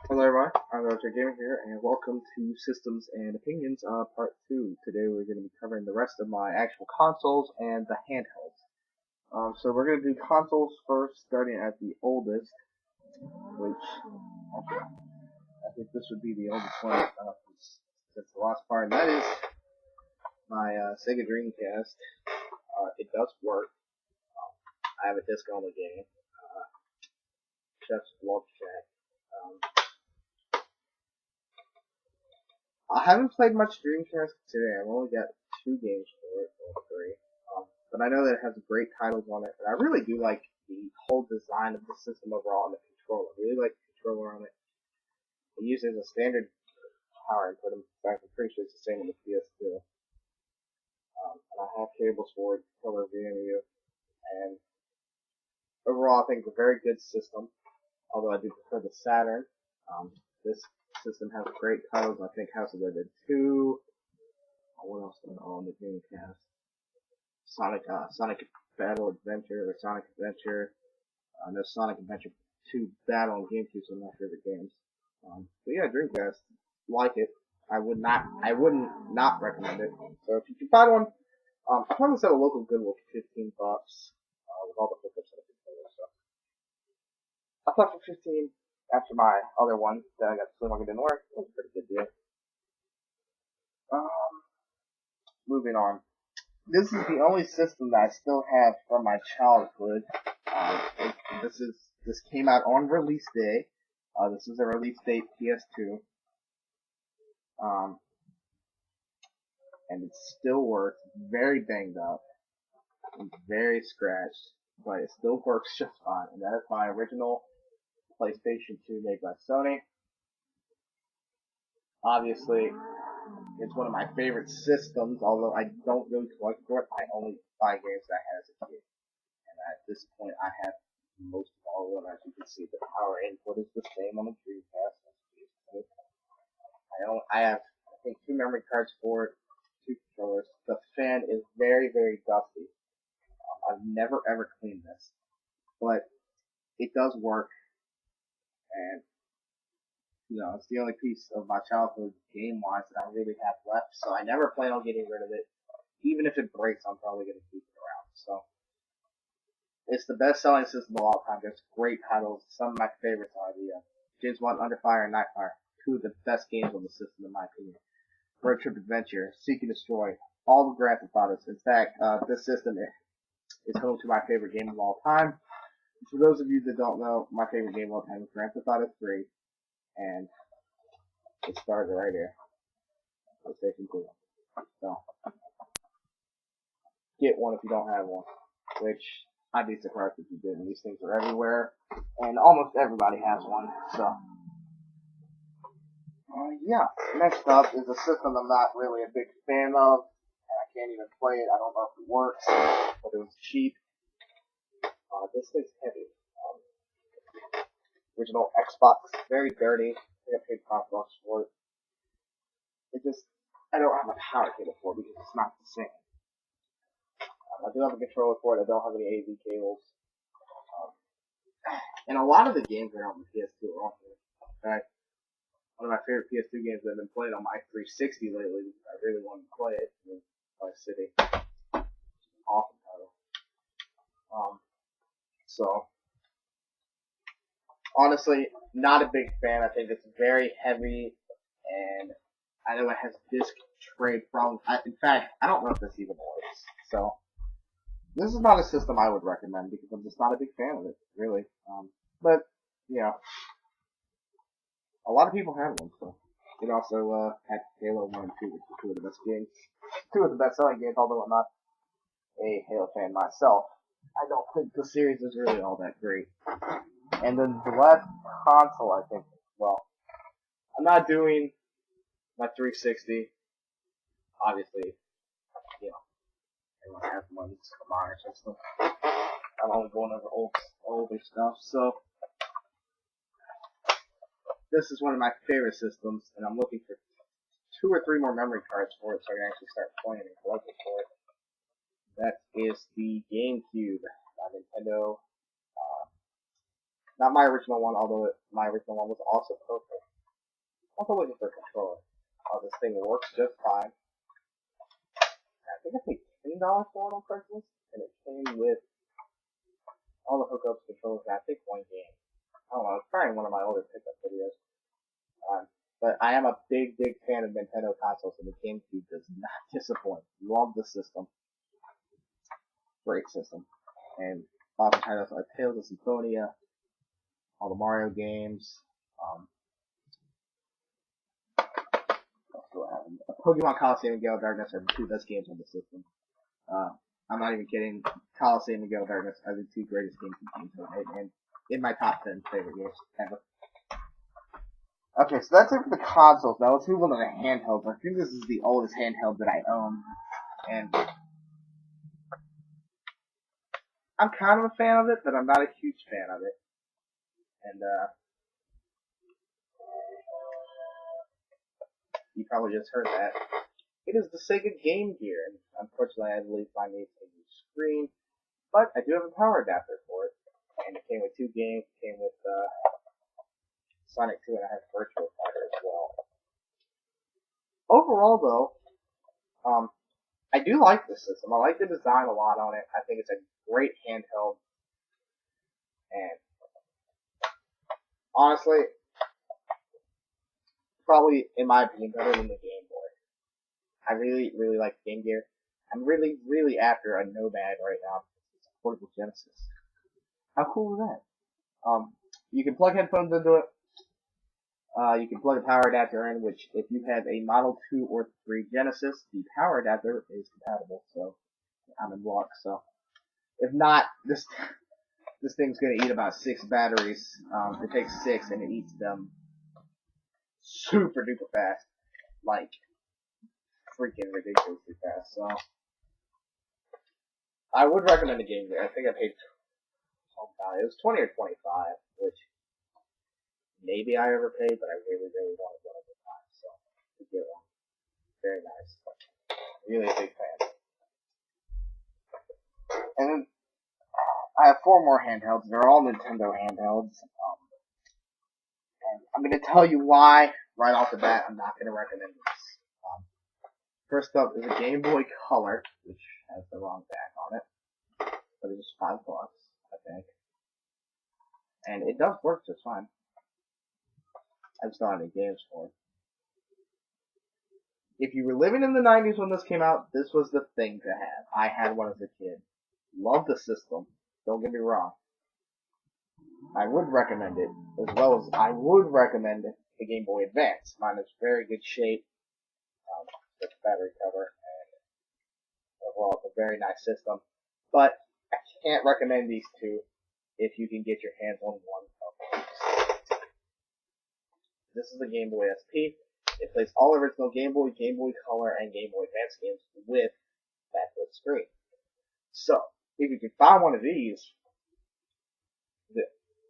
Hello everyone, I'm Roger Gaming here, and welcome to Systems and Opinions, Part 2. Today we're going to be covering the rest of my actual consoles and the handhelds. So we're going to do consoles first, starting at the oldest, which I think this would be the oldest one since the last part, and that is my Sega Dreamcast. It does work. I have a disc only game, Chef's Love Shack. I haven't played much Dreamcast considering I've only got 2 games for it, or 3. But I know that it has great titles on it, and I really do like the whole design of the system overall and the controller. I really like the controller on it. It uses a standard power input. In fact, I'm pretty sure it's the same on the PS2. And I have cables for it, color VMU, and overall I think it's a very good system. Although I do prefer the Saturn. This system has great titles. I think House of the Dead 2. What else did I own the Dreamcast? Sonic Battle Adventure or Sonic Adventure. No, Sonic Adventure 2 Battle on GameCube, so my favorite games. But yeah, Dreamcast, like it. I wouldn't not recommend it. So if you can find one, I found this at a local Goodwill for 15 bucks, with all the hookups and everything. So I thought for 15 after my other one that I got to play when it didn't work, it was a pretty good deal. Um, moving on. This is the only system that I still have from my childhood. This came out on release day. This is a release date PS2. And it still works. Very banged up, and very scratched, but it still works just fine. And that is my original PlayStation 2 made by Sony. Obviously, it's one of my favorite systems. Although I don't really collect for it, I only buy games that I had as a kid. And at this point, I have most of all of them. As you can see, the power input is the same on the Dreamcast. I have, I think, 2 memory cards for it, 2 controllers. The fan is very, very dusty. I've never ever cleaned this, but it does work, and it's the only piece of my childhood game-wise that I really have left. So I never plan on getting rid of it. Even if it breaks, I'm probably going to keep it around. So it's the best-selling system of all time. There's great titles. Some of my favorites are the James Bond Under Fire and Nightfire, 2 of the best games on the system in my opinion. Road Trip Adventure, Seek and Destroy, all the Grand Theft Autos. In fact, this system is home to my favorite game of all time. For those of you that don't know, my favorite game of all time is Grand Theft Auto 3, and it started right here. PlayStation 2. So, get one if you don't have one, which I'd be surprised if you didn't. These things are everywhere, and almost everybody has one. So, yeah. Next up is a system I'm not really a big fan of, and I can't even play it. I don't know if it works, but it was cheap. This thing's heavy. Original Xbox, very dirty. I think I paid $5 for it. I don't have a power cable for it because it's not the same. I do have a controller for it. I don't have any AV cables. And a lot of the games that are on the PS2 are awful. In fact, one of my favorite PS2 games that I've been playing on my 360 lately, because I really wanted to play it, is Vice City. Awesome title. So, honestly, not a big fan. I think it's very heavy, and I know it has disc tray problems. In fact, I don't know if this even works. So, this is not a system I would recommend because I'm just not a big fan of it, really. But, yeah, a lot of people have one, so. It also had Halo 1 and 2, which are 2 of the best games. 2 of the best selling games, although I'm not a Halo fan myself. I don't think the series is really all that great. And then the last console, I think, well, I'm not doing my 360. Obviously, everyone has one. It's a modern system. I'm only going over older stuff. So, this is one of my favorite systems, and I'm looking for 2 or 3 more memory cards for it so I can actually start playing and collecting for it. That is the GameCube by Nintendo. Not my original one, although my original one was also perfect. Also waiting for a controller. This thing works just fine. I think I paid $10 for it on Craigslist, and it came with all the hookups, controllers, and I think one game. I don't know, it's probably one of my older pickup videos. But I am a big fan of Nintendo consoles, and the GameCube does not disappoint. Love the system. Great system. And awesome titles like Tales of Symphonia, all the Mario games, Pokemon Coliseum and Gale of Darkness are the two best games on the system. I'm not even kidding. Coliseum and Gale of Darkness are the two greatest games in games, and in my top 10 favorite games ever. Okay, so that's it for the consoles. Now let's move on to the handhelds. I think this is the oldest handheld that I own, and I'm kind of a fan of it, but I'm not a huge fan of it. And you probably just heard that. It is the Sega Game Gear, and unfortunately I believe mine needs a new screen, but I do have a power adapter for it, and it came with 2 games. It came with Sonic 2, and I have Virtua Fighter as well. Overall, though, I do like this system. I like the design a lot on it. I think it's a great handheld, and honestly, probably, in my opinion, better than the Game Boy. I really like the Game Gear. I'm really after a Nomad right now. It's a portable Genesis. How cool is that? You can plug headphones into it. You can plug a power adapter in, which if you have a Model 2 or 3 Genesis, the power adapter is compatible, so I'm in luck. So if not, this thing's gonna eat about 6 batteries. It takes 6 and it eats them super duper fast. Like freaking ridiculously fast. So I would recommend the Game Gear. I think I paid it was 20 or 25, which maybe I overpaid, but I really wanted one at the time, so to get one. Very nice. Really a big fan. And then I have 4 more handhelds. They're all Nintendo handhelds. And I'm going to tell you why right off the bat I'm not going to recommend this. First up is a Game Boy Color, which has the wrong back on it, but it's $5, I think. And it does work just fine. I just don't have any games for it. If you were living in the 90s when this came out, this was the thing to have. I had one as a kid. Love the system. Don't get me wrong. I would recommend it, as well as I would recommend the Game Boy Advance. Mine is very good shape. With battery cover, and overall it's a very nice system. But I can't recommend these two if you can get your hands on one of these. This is the Game Boy SP. It plays all original Game Boy, Game Boy Color, and Game Boy Advance games with backlit screen. So, if you can find one of these,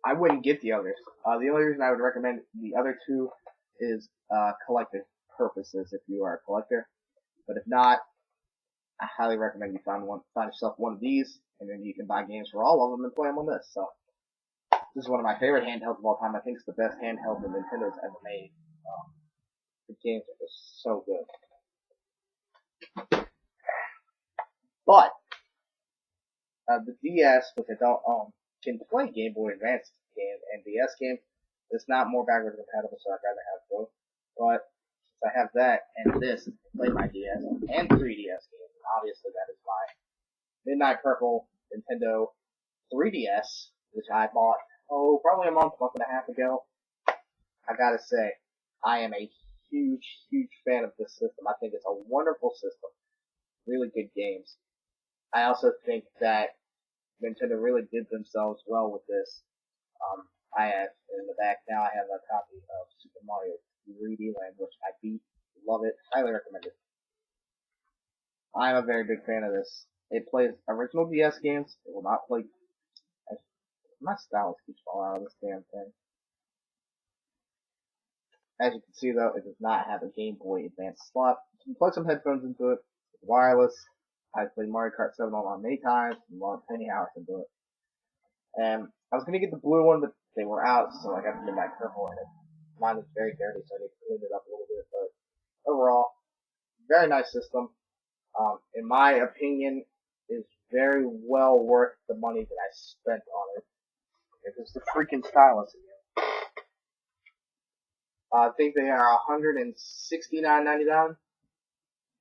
I wouldn't get the others. The only reason I would recommend the other two is collective purposes if you are a collector. But if not, I highly recommend you find yourself one of these, and then you can buy games for all of them and play them on this. So, this is one of my favorite handhelds of all time. I think it's the best handheld that Nintendo's ever made. The games are just so good. But the DS, which I don't own, can play Game Boy Advance games and DS games. It's not more backwards compatible, so I'd rather have both. But since I have that and this, I can play my DS and 3DS games. And obviously, that is my Midnight Purple Nintendo 3DS, which I bought probably a month and a half ago. I gotta say, I am a huge fan of this system. I think it's a wonderful system. Really good games. I also think that Nintendo really did themselves well with this. I have, in the back now, I have a copy of Super Mario 3D Land, which I beat. Love it. Highly recommend it. I'm a very big fan of this. It plays original DS games. It will not play... My stylus keeps falling out of this damn thing. As you can see, though, it does not have a Game Boy Advance slot. You can plug some headphones into it. It's wireless. I've played Mario Kart 7 online many times and logged many hours into it. And I was gonna get the blue one, but they were out, so I got the midnight purple, and mine was very dirty, so I need to clean it up a little bit. But overall, very nice system. In my opinion, is very well worth the money that I spent on it. It's the freaking stylus again. I think they are $169.99,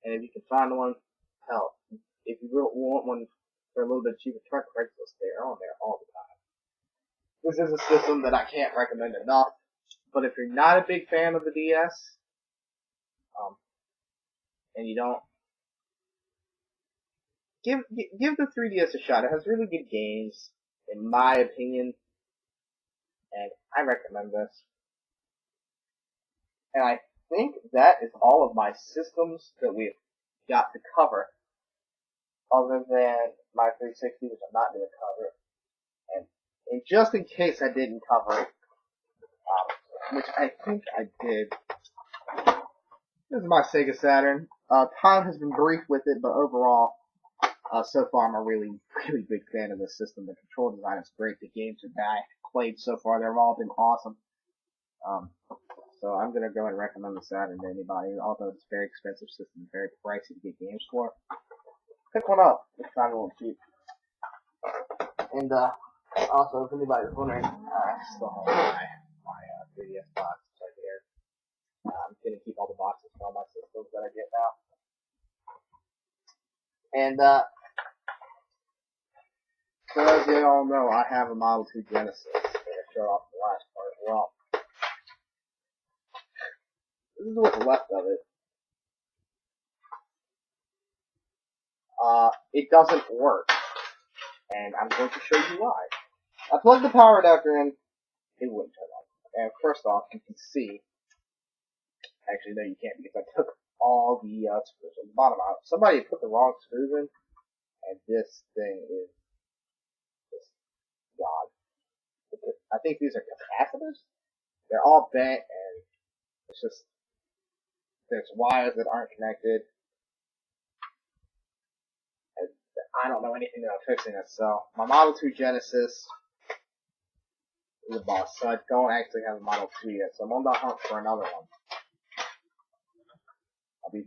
and if you can find one, hell, if you really want one for a little bit cheaper, try Craigslist. They're on there all the time. This is a system that I can't recommend enough. But if you're not a big fan of the DS, and you don't, give the 3DS a shot. It has really good games, in my opinion, and I recommend this. And I think that is all of my systems that we've got to cover, other than my 360, which I'm not going to cover. And just in case I didn't cover it, which I think I did, this is my Sega Saturn. Time has been brief with it, but overall, so far I'm a really, really big fan of this system. The control design is great. The games that I played so far, they've all been awesome. So I'm gonna go and recommend the Saturn to anybody, although it's a very expensive system, very pricey to get games for. Pick one up. It's not a little cheap. And also, if anybody's wondering, I still have my 3DS box right here. I'm gonna keep all the boxes for all my systems that I get now. And so as you all know, I have a Model 2 Genesis that I showed off in the last part as well. This is what's left of it. It doesn't work, and I'm going to show you why. I plugged the power adapter in, it wouldn't turn on. And first off, you can see, actually no you can't because I took all the screws on the bottom out. Somebody put the wrong screws in, and this thing is just gone. I think these are capacitors. They're all bent, and it's just, there's wires that aren't connected. And I don't know anything about fixing it, so my Model 2 Genesis is a boss, so I don't actually have a Model 2 yet, so I'm on the hunt for another one. I'll be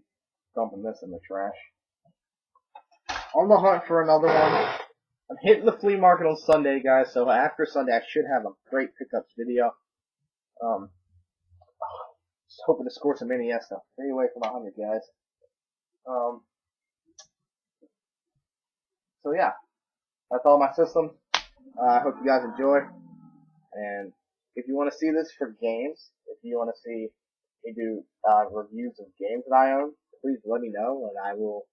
dumping this in the trash. On the hunt for another one. I'm hitting the flea market on Sunday, guys, so after Sunday I should have a great pickups video. Just hoping to score some NES stuff. 3 away from 100, guys. So yeah, that's all my systems. I hope you guys enjoy. And if you want to see this for games, if you want to see me do reviews of games that I own, please let me know, and I will.